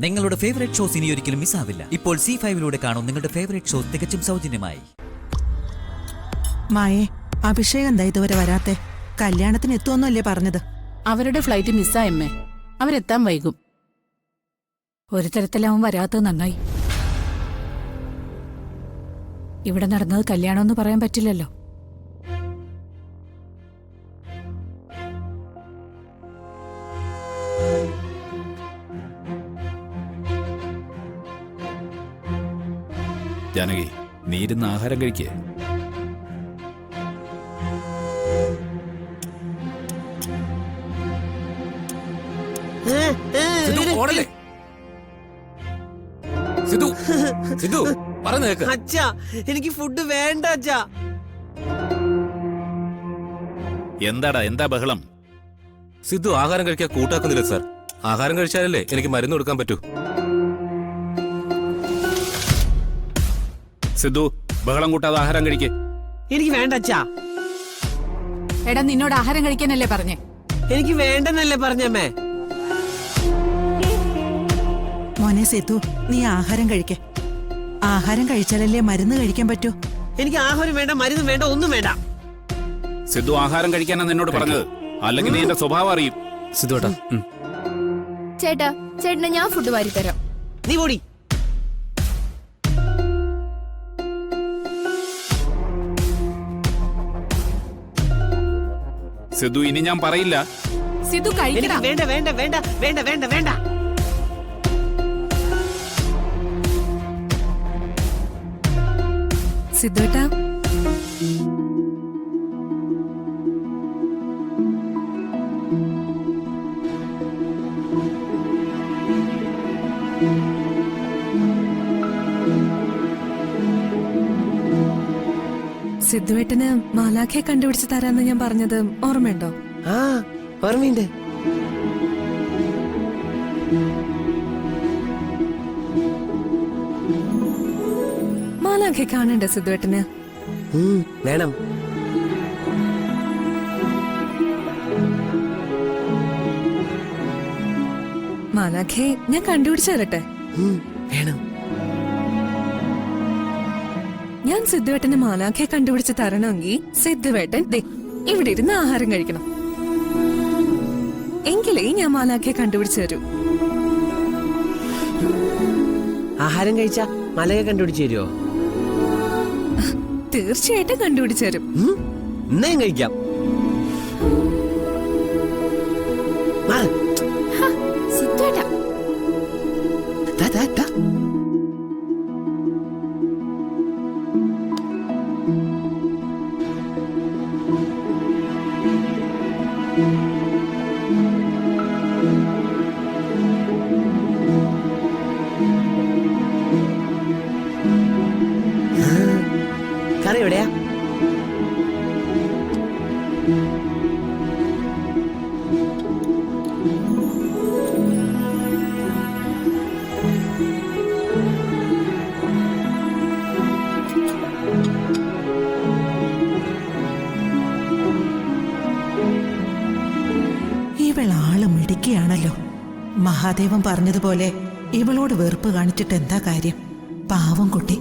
നിങ്ങളുടെ favourite shows ഇനി ഒരിക്കലും മിസ്സാവില്ല. ഇപ്പോൾ C5 കാണും നിങ്ങളുടെ ഫേവറേറ്റ് ഷോസ് തികച്ചും സൗജന്യമായി. മായേ, അഭിഷേകം എന്താ ഇതുവരെ വരാത്തെ? കല്യാണത്തിന് എത്തുമെന്നല്ലേ പറഞ്ഞത്? അവരുടെ ഫ്ലൈറ്റ് മിസ്സായമ്മേ. അവരെത്താൻ വൈകും. ഒരു തരത്തിലാവും വരാത്തത് നന്നായി. ഇവിടെ നടന്നത് കല്യാണമെന്ന് പറയാൻ പറ്റില്ലല്ലോ. ജാനകി, നീ ഇരുന്ന് ആഹാരം കഴിക്കേ. അച്ഛാ, എനിക്ക് ഫുഡ് വേണ്ട അച്ഛാ. എന്താ ബഹളം? സിദ്ധു ആഹാരം കഴിക്കാൻ കൂട്ടാക്കുന്നില്ല സാർ. ആഹാരം കഴിച്ചാലല്ലേ എനിക്ക് മരുന്ന് കൊടുക്കാൻ പറ്റൂ. സിദ്ധു, ബഹളം കൂട്ടാതെ ആഹാരം കഴിക്കേ. എനിക്ക് വേണ്ട അച്ഛാ. എടാ, നിന്നോട് ആഹാരം കഴിക്കാനല്ലേ പറഞ്ഞേ? എനിക്ക് വേണ്ടെന്നല്ലേ പറഞ്ഞമ്മേ. മോനെ സേതു, നീ ആഹാരം കഴിക്കേ. ആഹാരം കഴിച്ചാലല്ലേ മരുന്ന് കഴിക്കാൻ പറ്റൂ. എനിക്ക് ആഹാരം വേണ്ട, മരുന്ന് വേണ്ട, ഒന്നും വേണ്ട. സിദ്ധു, ആഹാരം കഴിക്കാനാണ് നിന്നോട് പറഞ്ഞത്. അല്ലെങ്കിൽ നീ എന്റെ സ്വഭാവം അറിയും. സിദ്ധു ചേട്ടാ, ചേട്ടന് ഞാൻ ഫുഡ് വാരി തരാം. നീ പോടി. സിദ്ധു, ഇനി ഞാൻ പറയില്ല. സിദ്ധു, കഴിക്കടാ. വേണ്ട വേണ്ട വേണ്ട വേണ്ട വേണ്ട വേണ്ട. സിദ്ധുട്ടാ, സിദ്ധുവേട്ടന് മാലാഖയെ കണ്ടുപിടിച്ച് തരാന്ന് ഞാൻ പറഞ്ഞത് ഓർമ്മയുണ്ടോ? ആ, ഓർമ്മയുണ്ട്. മാലാഖയെ കാണണ്ടേ സിദ്ധുവേട്ടന്? വേണം. മാലാഖയെ ഞാൻ കണ്ടുപിടിച്ചു തരട്ടെ? വേണം. ഞാൻ സിദ്ധുവേട്ടന് മാലാഖയെ കണ്ടുപിടിച്ച് തരണമെങ്കിൽ സിദ്ധുവേട്ടൻ ഇവിടെ ഇരുന്ന് ആഹാരം കഴിക്കണം. എങ്കിലേ ഞാൻ മാലാഖയെ കണ്ടുപിടിച്ചു തരൂ. ആഹാരം കഴിച്ചാ മലയെ കണ്ടുപിടിച്ചു തരുമോ? തീർച്ചയായിട്ടും കണ്ടുപിടിച്ചു തരും. എന്നാ ഞാൻ കഴിക്കാം. സിദ്ധുവേട്ടാ, കറി എവിടെയാ? ഇവളാള് മിടുക്കിയാണല്ലോ. മഹാദേവൻ പറഞ്ഞതുപോലെ ഇവളോട് വെറുപ്പ് കാണിച്ചിട്ട് എന്താ കാര്യം? പാവം കുട്ടി.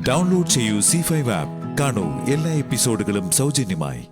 ഡൗൺലോഡ് ചെയ്യൂ C5 ആപ്പ്. കാണൂ എല്ലാ എപ്പിസോഡുകളും സൗജന്യമായി.